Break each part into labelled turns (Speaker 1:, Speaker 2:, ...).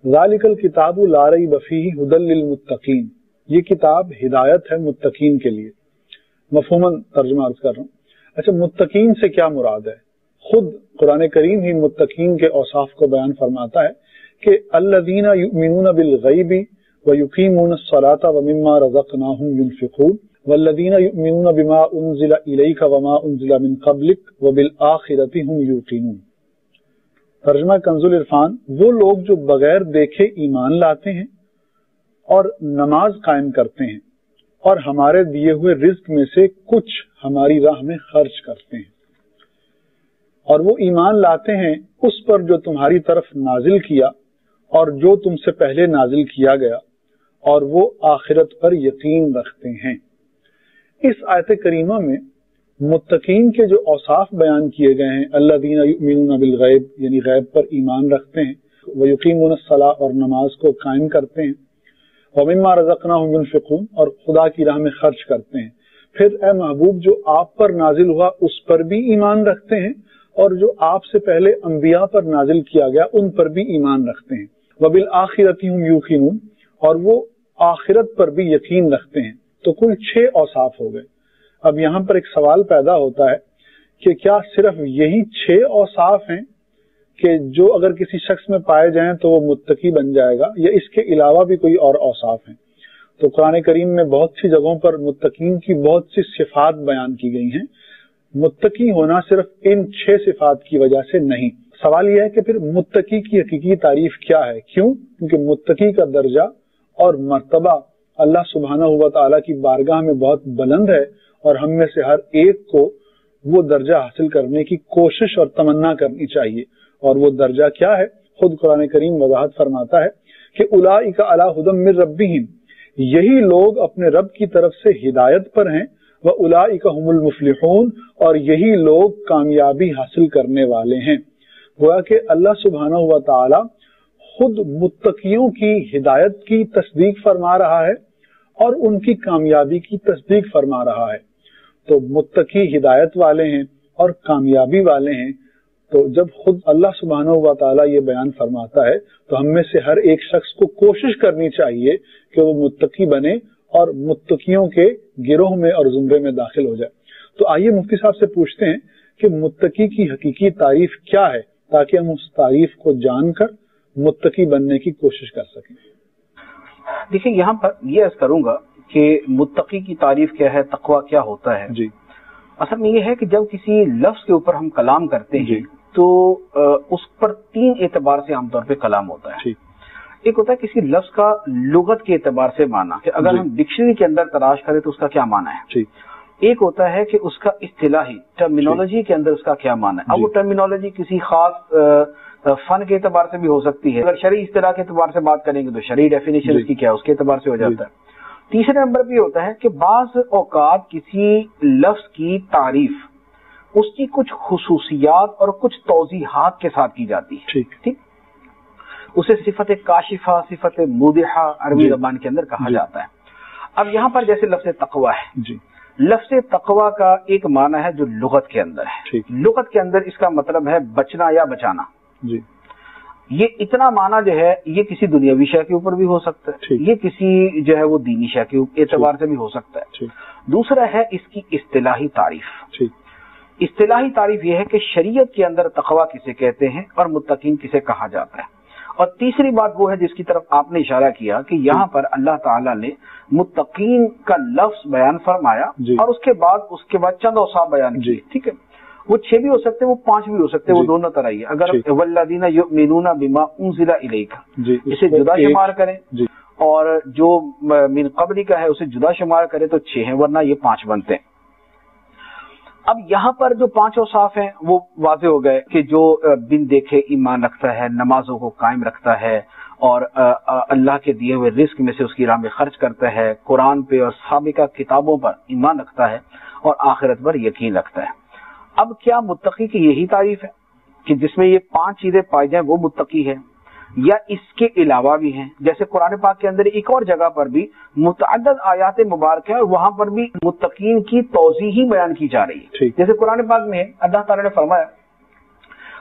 Speaker 1: ذالکل کتاب لا ریب فیہ ھدی للمتقین، یہ کتاب ہدایت ہے متقین کے لیے۔ مفہوماً ترجمہ عرض کر رہا ہوں۔ اچھا، متقین سے کیا مراد ہے؟ خود قرآن کریم ہی متقین کے اوصاف کو بیان فرماتا ہے کہ الذین یؤمنون بالغیب ویقیمون الصلاۃ ومما رزقناہم ینفقون والذین یؤمنون بما انزل الیک وما انزل من قبلک وبالآخرۃ ہم یوقنون۔ ترجمہ کنز العرفان، وہ لوگ جو بغیر دیکھے ایمان لاتے ہیں اور نماز قائم کرتے ہیں اور ہمارے دیے ہوئے رزق میں سے کچھ ہماری راہ میں خرچ کرتے ہیں، اور وہ ایمان لاتے ہیں اس پر جو تمہاری طرف نازل کیا اور جو تم سے پہلے نازل کیا گیا، اور وہ آخرت پر یقین رکھتے ہیں۔ اس آیت کریمہ میں متقین کے جو اوصاف بیان کیے گئے ہیں، الذین یؤمنون بالغیب یعنی غیب پر ایمان رکھتے ہیں، ویقیمون الصلاۃ اور نماز کو قائم کرتے ہیں، ومما رزقناہم ینفقون اور خدا کی راہ میں خرچ کرتے ہیں۔ پھر اے محبوب، جو آپ پر نازل ہوا اس پر بھی ایمان رکھتے ہیں اور جو آپ سے پہلے انبیاء پر نازل کیا گیا ان پر بھی ایمان رکھتے ہیں، وبالآخرۃ ہم یوقنون اور وہ آخرت پر بھی یقین رکھتے ہیں۔ تو کل 6 اوصاف ہو گئے۔ اب یہاں پر ایک سوال پیدا ہوتا ہے کہ کیا صرف یہی 6 اوصاف ہیں کہ جو اگر کسی شخص میں پائے جائیں تو وہ متقی بن جائے گا، یا اس کے علاوہ بھی کوئی اور اوصاف ہیں؟ تو قرآن کریم میں بہت سی جگہوں پر متقین کی بہت سی صفات بیان کی گئی ہیں۔ متقی ہونا صرف ان 6 صفات کی وجہ سے نہیں۔ سوال یہ ہے کہ پھر متقی کی حقیقی تعریف کیا ہے؟ کیوں؟ کیونکہ متقی کا درجہ اور مرتبہ اللہ سبحانہ و تعالیٰ کی بارگاہ میں بہت بلند ہے، اور ہم میں سے ہر ایک کو وہ درجہ حاصل کرنے کی کوشش اور تمنا کرنی چاہیے۔ اور وہ درجہ کیا ہے؟ خود قرآن کریم وضاحت فرماتا ہے کہ اولئک علی ھدی من ربہم، یہی لوگ اپنے رب کی طرف سے ہدایت پر ہیں، واولئک ھم المفلحون اور یہی لوگ کامیابی حاصل کرنے والے ہیں۔ گویا کہ اللہ سبحانہ و تعالی خود متقیوں کی ہدایت کی تصدیق فرما رہا ہے اور ان کی کامیابی کی تصدیق فرما رہا ہے۔ تو متقی ہدایت والے ہیں اور کامیابی والے ہیں۔ تو جب خود اللہ سبحانہ و تعالیٰ یہ بیان فرماتا ہے تو ہم میں سے ہر ایک شخص کو کوشش کرنی چاہیے کہ وہ متقی بنے اور متقیوں کے گروہ میں اور زمرے میں داخل ہو جائے۔ تو آئیے مفتی صاحب سے پوچھتے ہیں کہ متقی کی حقیقی تعریف کیا ہے، تاکہ ہم اس تعریف کو جان کر متقی بننے کی کوشش کر سکیں۔
Speaker 2: دیکھیں، یہاں پر یہ عرض کروں گا کہ متقی کی تعریف کیا ہے، تقویٰ کیا ہوتا ہے۔
Speaker 1: جی،
Speaker 2: اصل میں یہ ہے کہ جب کسی لفظ کے اوپر ہم کلام کرتے ہیں تو اس پر 3 اعتبار سے عام طور پہ کلام ہوتا ہے۔ ایک ہوتا ہے کسی لفظ کا لغت کے اعتبار سے معنی، کہ اگر ہم ڈکشنری کے اندر تلاش کریں تو اس کا کیا معنی ہے۔ ایک ہوتا ہے کہ اس کا اصطلاحی ٹرمینالوجی کے اندر اس کا کیا معنی ہے۔ اب وہ ٹرمینالوجی کسی خاص فن کے اعتبار سے بھی ہو سکتی ہے، اگر شرعی اصطلاح کے اعتبار سے بات کریں گے تو شرعی ڈیفینیشن اس کی کیا ہے، اس کے اعتبار سے ہو جاتا ہے۔ تیسرے نمبر پہ ہوتا ہے کہ بعض اوقات کسی لفظ کی تعریف اس کی کچھ خصوصیات اور کچھ توضیحات کے ساتھ کی جاتی ہے، ٹھیک، اسے صفت کاشفہ، صفت مودحہ عربی زبان کے اندر کہا جاتا ہے۔ اب یہاں پر جیسے لفظ تقویٰ ہے، لفظ تقویٰ کا ایک معنی ہے جو لغت کے اندر ہے۔ لغت کے اندر اس کا مطلب ہے بچنا یا بچانا۔ یہ اتنا معنی جو ہے یہ کسی دنیاوی شے کے اوپر بھی ہو سکتا ہے، یہ کسی جو ہے وہ دینی شے کے اعتبار سے بھی ہو سکتا ہے۔ دوسرا ہے اس کی اصطلاحی تعریف۔ اصطلاحی تعریف یہ ہے کہ شریعت کے اندر تقویٰ کسے کہتے ہیں اور متقین کسے کہا جاتا ہے۔ اور تیسری بات وہ ہے جس کی طرف آپ نے اشارہ کیا کہ یہاں پر اللہ تعالیٰ نے متقین کا لفظ بیان فرمایا اور اس کے بعد چند اوصاف بیان کیے، ٹھیک ہے۔ وہ 6 بھی ہو سکتے ہیں، وہ 5 بھی ہو سکتے ہیں، وہ دونوں طرح ہی۔ اگر والذین یؤمنون بما انزل الیک اسے جدا شمار کریں اور جو من قبل کا ہے اسے جدا شمار کریں تو 6 ہیں، ورنہ یہ 5 بنتے ہیں۔ اب یہاں پر جو 5 اوصاف ہیں وہ واضح ہو گئے کہ جو بن دیکھے ایمان رکھتا ہے، نمازوں کو قائم رکھتا ہے اور اللہ کے دیے ہوئے رزق میں سے اس کی راہ میں خرچ کرتا ہے، قرآن پہ اور سابقہ کتابوں پر ایمان رکھتا ہے اور آخرت پر یقین رکھتا ہے۔ اب کیا متقی کی یہی تعریف ہے کہ جس میں یہ 5 چیزیں پائی جائیں وہ متقی ہے، یا اس کے علاوہ بھی ہیں؟ جیسے قرآن پاک کے اندر ایک اور جگہ پر بھی متعدد آیات مبارکہ اور وہاں پر بھی متقین کی توضیح ہی بیان کی جا رہی ہے۔ جیسے قرآن پاک میں اللہ تعالیٰ نے فرمایا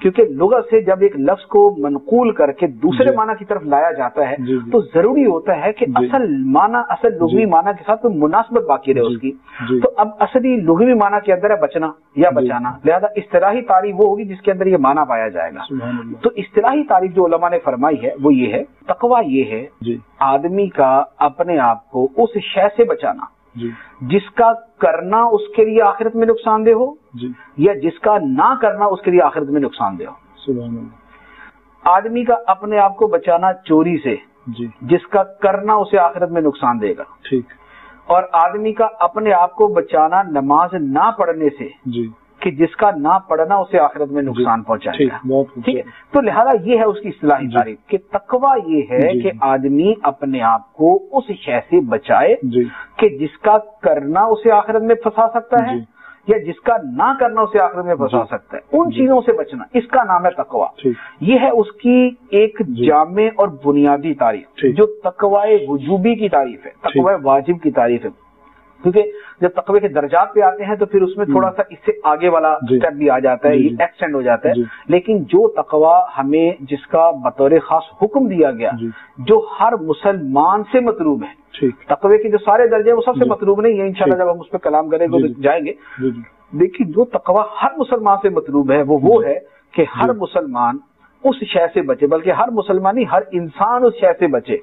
Speaker 2: کیونکہ لغت سے جب ایک لفظ کو منقول کر کے دوسرے معنی کی طرف لایا جاتا ہے تو ضروری ہوتا ہے کہ اصل معنی، اصل لغوی معنی کے ساتھ مناسبت باقی رہے اس کی. تو اب اصلی لغوی معنی کے اندر ہے بچنا یا بچانا، لہذا اصطلاحی تعریف وہ ہوگی جس کے اندر یہ معنی پایا جائے گا. تو اصطلاحی تعریف جو علماء نے فرمائی ہے وہ یہ ہے، تقویٰ یہ ہے آدمی کا اپنے آپ کو اس شے سے بچانا جس کا کرنا اس کے لیے آخرت میں نقصان دہ ہو یا جس کا نہ کرنا اس کے لیے آخرت میں نقصان دہ ہو. آدمی کا اپنے آپ کو بچانا چوری سے جس کا کرنا اسے آخرت میں نقصان دے گا. اور آدمی کا اپنے آپ کو بچانا نماز نہ پڑھنے سے کہ جس کا نہ پڑھنا اسے آخرت میں نقصان پہنچائے گا. ٹھیک ہے، تو لہذا یہ ہے اس کی اصطلاحی تعریف کہ تقویٰ یہ ہے کہ آدمی اپنے آپ کو اس شے سے بچائے کہ جس کا کرنا اسے آخرت میں پھنسا سکتا ہے یا جس کا نہ کرنا اسے آخرت میں پھنسا سکتا ہے. ان چیزوں سے بچنا، اس کا نام ہے تقویٰ. یہ ہے اس کی ایک جامع اور بنیادی تعریف جو تقویٰ وجوبی کی تعریف ہے، تقویٰ واجب کی تعریف ہے. کیونکہ جب تقوی کے درجات پہ آتے ہیں تو پھر اس میں تھوڑا سا اس سے آگے والا اسٹیپ بھی آ جاتا ہے، یہ ایکسٹینڈ ہو جاتا ہے. لیکن جو تقوی ہمیں جس کا بطور خاص حکم دیا گیا جو ہر مسلمان سے مطلوب ہے، تقوی کے جو سارے درجے وہ سب سے مطلوب نہیں ہے، انشاءاللہ جب ہم اس پہ کلام کریں گے تو جائیں گے. دیکھیے جو تقوی ہر مسلمان سے مطلوب ہے وہ ہے کہ ہر مسلمان اس شے سے بچے، بلکہ ہر مسلمان ہی ہر انسان اس شے سے بچے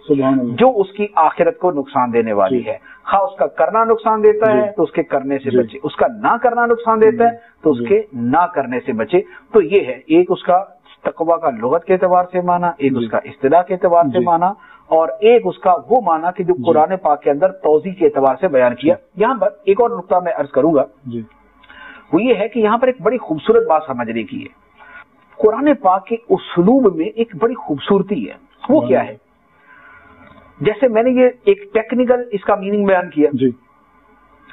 Speaker 2: جو اس کی آخرت کو نقصان دینے والی ہے. خواہ اس کا کرنا نقصان دیتا ہے تو اس کے کرنے سے بچے، اس کا نہ کرنا نقصان دیتا ہے تو اس کے نہ کرنے سے بچے. تو یہ ہے ایک اس کا تقویٰ کا لغت کے اعتبار سے معنی، ایک اس کا اصطلاح کے اعتبار سے معنی، اور ایک اس کا وہ معنی کہ جو قرآن پاک کے اندر توضیح کے اعتبار سے بیان کیا. یہاں پر ایک اور نقطہ میں عرض کروں گا، وہ یہ ہے کہ یہاں پر ایک بڑی خوبصورت بات سمجھنے کی ہے. قرآن پاک کے اسلوب میں ایک بڑی خوبصورتی ہے. وہ کیا ہے؟ جیسے میں نے یہ ایک ٹیکنیکل اس کا میننگ بیان کیا،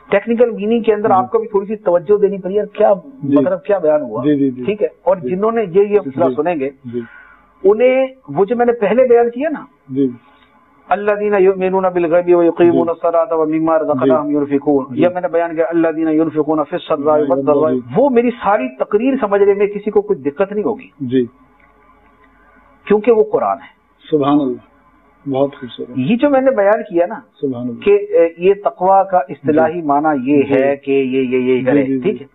Speaker 2: ٹیکنیکل میننگ کے اندر آپ کو بھی تھوڑی سی توجہ دینی پڑی ہے، کیا مطلب کیا بیان ہوا. ٹھیک ہے، اور جنہوں نے یہ مسئلہ سنیں گے انہیں وہ جو میں نے پہلے بیان کیا نا، الذین یؤمنون بالغیب ویقیمون الصلاۃ ومما رزقناہم ینفقون، یہ میں نے بیان کیا الذین ینفقون فی السراء والضراء. وہ میری ساری تقریر سمجھنے میں کسی کو کوئی دقت نہیں ہوگی کیونکہ وہ قرآن ہے. سبحان اللہ، بہت خوبصورت. یہ جو میں نے بیان کیا نا کہ یہ تقویٰ کا اصطلاحی معنی یہ ہے کہ یہ کرے، ٹھیک ہے،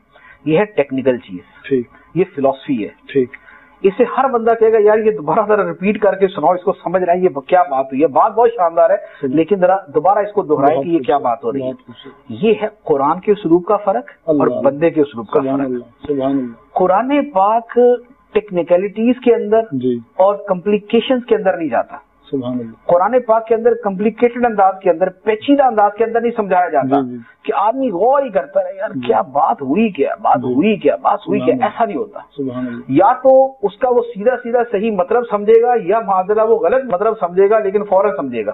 Speaker 2: یہ ہے ٹیکنیکل چیز، یہ فلسفی ہے. ٹھیک، اسے ہر بندہ کہے گا یار یہ دوبارہ ذرا ریپیٹ کر کے سناؤ، اس کو سمجھ رہے ہیں یہ کیا بات ہوئی ہے. بات بہت شاندار ہے لیکن ذرا دوبارہ اس کو دہرائے کہ یہ کیا بات ہو رہی ہے. یہ ہے قرآن کے اسلوب کا فرق اور بندے کے اسلوب کا فرق. قرآن پاک ٹیکنیکلٹیز کے اندر اور کمپلیکیشنز کے اندر نہیں جاتا. قرآن پاک کے اندر کمپلیکیٹڈ انداز کے اندر، پیچیدہ انداز کے اندر نہیں سمجھایا جاتا کہ آدمی غور ہی کرتا ہے یار کیا بات ہوئی، کیا بات ہوئی، کیا بات ہوئی، کیا. ایسا نہیں ہوتا. یا تو اس کا وہ سیدھا سیدھا صحیح مطلب سمجھے گا یا معذرہ وہ غلط مطلب سمجھے گا لیکن فوراً سمجھے گا.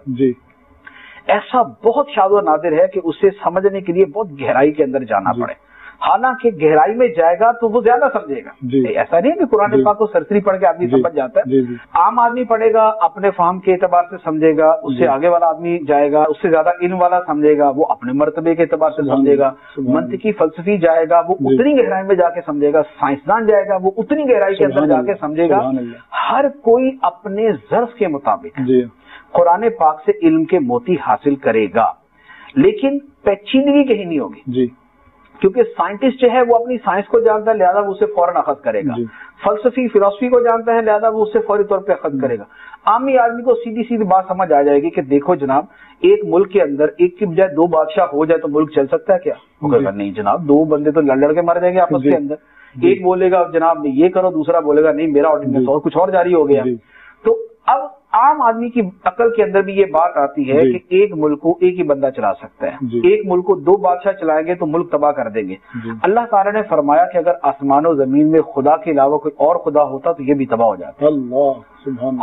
Speaker 2: ایسا بہت شاذ و نادر ہے کہ اسے سمجھنے کے لیے بہت گہرائی کے اندر جانا پڑے. حالانکہ گہرائی میں جائے گا تو وہ زیادہ سمجھے گا. ایسا نہیں ہے کہ قرآن پاک کو سرسری پڑھ کے آدمی سمجھ جاتا ہے. عام آدمی پڑھے گا اپنے فہم کے اعتبار سے سمجھے گا، اس سے آگے والا آدمی جائے گا اس سے زیادہ علم والا سمجھے گا، وہ اپنے مرتبے کے اعتبار سے سمجھے گا. منطقی فلسفی جائے گا وہ اتنی گہرائی میں جا کے سمجھے گا، سائنسدان جائے گا وہ اتنی گہرائی کے اندر جا کے سمجھے گا. ہر کوئی اپنے ظرف کے مطابق قرآن پاک سے علم کے موتی حاصل کرے گا، لیکن پیچیدگی کہیں نہیں ہوگی. کیونکہ سائنٹسٹ جو ہے وہ اپنی سائنس کو جانتا ہے لہذا وہ اسے فوراً اخذ کرے گا. فلسفی کو جانتا ہے لہذا وہ اسے فوری طور پہ اخذ کرے گا. عامی آدمی کو سیدھی سیدھی بات سمجھ آ جائے گی کہ دیکھو جناب ایک ملک کے اندر ایک کی بجائے دو بادشاہ ہو جائے تو ملک چل سکتا ہے کیا؟ نہیں جناب، دو بندے تو لڑ کے مر جائیں گے آپس کے اندر. ایک بولے گا جناب یہ کرو، دوسرا بولے گا نہیں میرا آرڈیننس اور کچھ اور جاری ہو گیا. تو اب عام آدمی کی عقل کے اندر بھی یہ بات آتی ہے کہ ایک ملک کو ایک ہی بندہ چلا سکتا ہے، ایک ملک کو دو بادشاہ چلائیں گے تو ملک تباہ کر دیں گے. اللہ تعالیٰ نے فرمایا کہ اگر آسمان و زمین میں خدا کے علاوہ کوئی اور خدا ہوتا تو یہ بھی تباہ ہو جاتا.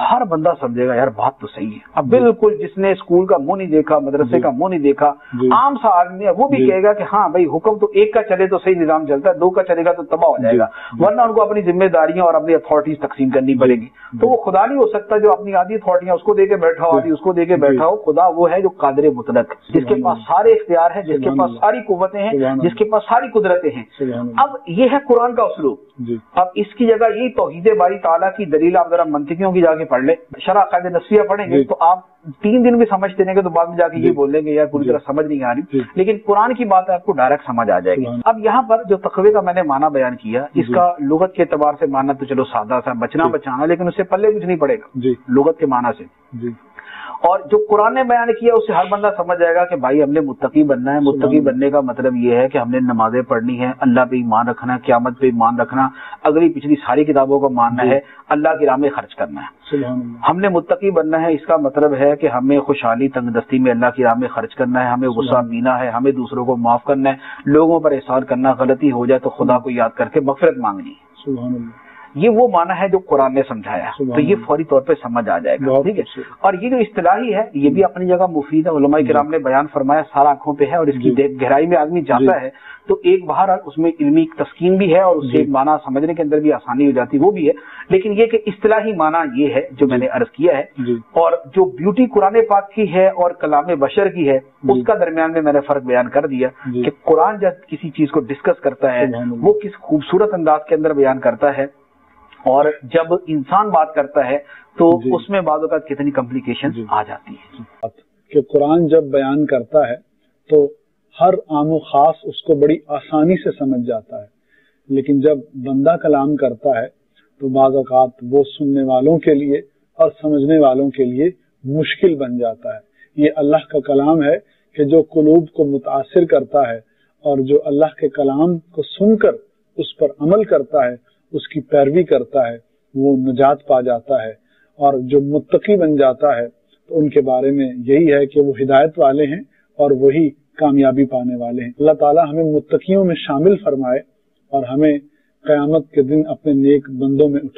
Speaker 2: ہر بندہ سمجھے گا یار بات تو صحیح ہے. اب بالکل جس نے اسکول کا منہ نہیں دیکھا, مدرسے کا منہ نہیں دیکھا, عام سا آدمی ہے, وہ بھی کہے گا کہ ہاں بھائی حکم تو ایک کا چلے تو صحیح نظام چلتا ہے, دو کا چلے گا تو تباہ ہو جائے گا, ورنہ ان کو اپنی ذمہ داریاں اور اپنی اتھارٹیز تقسیم کرنی پڑے گی. تو وہ خدا نہیں ہو سکتا جو اپنی آدھی اتھارٹیاں اس کو دے کے بیٹھا ہو, آدھی اس کو دے کے بیٹھا ہو. خدا وہ ہے جو قادر مطلق, جس کے پاس سارے اختیار ہیں, جس کے پاس ساری قوتیں ہیں, جس کے پاس ساری قدرتیں ہیں. اب یہ ہے قرآن کا اسلوب. اب اس کی جگہ یہی توحید باری تعالیٰ کی دلیل آپ ذرا منطقیوں کی جا کے پڑھ لیں, شرح قاعدہ نصفیہ پڑھیں گے تو آپ 3 دن بھی سمجھتے رہیں گے تو بعد میں جا کے یہ بولیں گے یار پوری طرح سمجھ نہیں آ رہی, لیکن قرآن کی بات آپ کو ڈائریکٹ سمجھ آ جائے گی. اب یہاں پر جو تقوی کا میں نے معنی بیان کیا, اس کا لغت کے اعتبار سے معنی تو چلو سادہ سا بچنا بچانا, لیکن اس سے پلے کچھ نہیں پڑے گا لغت کے معنی سے. اور جو قرآن نے بیان کیا اس سے ہر بندہ سمجھ جائے گا کہ بھائی ہم نے متقی بننا ہے. متقی بننے کا مطلب یہ ہے کہ ہم نے نمازیں پڑھنی ہے, اللہ پہ ایمان رکھنا ہے, قیامت پہ ایمان رکھنا, اگلی پچھلی ساری کتابوں کو ماننا ہے, اللہ کی راہ میں خرچ کرنا ہے. ہم نے متقی بننا ہے, اس کا مطلب ہے کہ ہمیں خوشحالی تنگ دستی میں اللہ کی راہ میں خرچ کرنا ہے, ہمیں غصہ پینا ہے, ہمیں دوسروں کو معاف کرنا ہے, لوگوں پر احسان کرنا, غلطی ہو جائے تو خدا کو یاد کر کے مغفرت مانگنی ہے. یہ وہ معنی ہے جو قرآن نے سمجھایا, تو یہ فوری طور پہ سمجھ آ جائے گا. ٹھیک ہے. اور یہ جو اصطلاحی ہے یہ بھی اپنی جگہ مفید ہے, علماء کرام نے بیان فرمایا, سارا آنکھوں پہ ہے, اور اس کی گہرائی میں آدمی جاتا ہے تو ایک باہر اس میں علمی تسکین بھی ہے, اور اس سے ایک معنی سمجھنے کے اندر بھی آسانی ہو جاتی, وہ بھی ہے. لیکن یہ کہ اصطلاحی معنی یہ ہے جو میں نے عرض کیا ہے, اور جو بیوٹی قرآن پاک کی ہے اور کلام بشر کی ہے اس کا درمیان میں نے فرق بیان کر دیا کہ قرآن جب کسی چیز کو ڈسکس کرتا ہے وہ کس خوبصورت انداز کے اندر بیان کرتا ہے, اور جب انسان بات کرتا ہے تو اس میں بعض اوقات کتنی کمپلیکیشن آ جاتی ہے.
Speaker 1: کہ قرآن جب بیان کرتا ہے تو ہر عام و خاص اس کو بڑی آسانی سے سمجھ جاتا ہے, لیکن جب بندہ کلام کرتا ہے تو بعض اوقات وہ سننے والوں کے لیے اور سمجھنے والوں کے لیے مشکل بن جاتا ہے. یہ اللہ کا کلام ہے کہ جو قلوب کو متاثر کرتا ہے, اور جو اللہ کے کلام کو سن کر اس پر عمل کرتا ہے, اس کی پیروی کرتا ہے, وہ نجات پا جاتا ہے. اور جو متقی بن جاتا ہے تو ان کے بارے میں یہی ہے کہ وہ ہدایت والے ہیں اور وہی کامیابی پانے والے ہیں. اللہ تعالی ہمیں متقیوں میں شامل فرمائے اور ہمیں قیامت کے دن اپنے نیک بندوں میں اٹھائے.